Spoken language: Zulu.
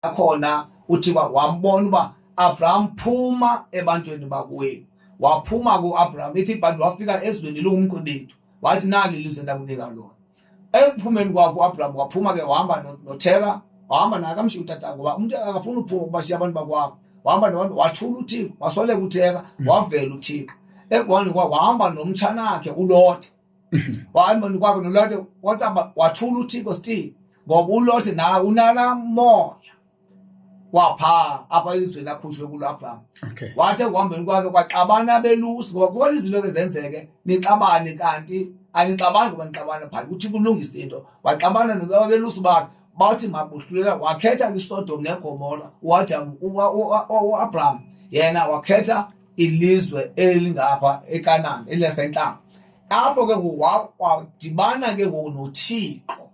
khona uthi wambona uba Abraham phuma ebantwini bakuwenu, waphuma ku-Abraham ithi but wafika ezweni lungumqibethu, wathi nali ilizwe ndakunika lona. Ekuphumeni kwakho u-Abraham waphuma ke wahamba noThera, wahamba naye akamshiya utata ngoba umuntu akafuna uphuma ubashiya abantu bakwabo, wahamba nabantu wathula uThixo, wasweleka uThera, wavela uThixo. Ekuhambeni kwakhe wahamba nomtshanakhe uLote, wahamba kwakhe noLote wathula uThixo still ngoba uLote naye unala moya wapha apha izweni akhutshwe kulo Abraham. Wathi ekuhambeni kwakhe kwaxabana belusi ngoba kukhona izinto ke zenzeke nixabane kanti anixabani ngoba nixabana phakathi uthi kulungisa into. Waxabana nobelusi bakhe bathi mabuhlulela, wakhetha iSodom neGomora. Wathi u-Abraham yena wakhetha ilizwe elingapha eKanani elilasentlango. Apho ke wadibana ke ngoku noThixo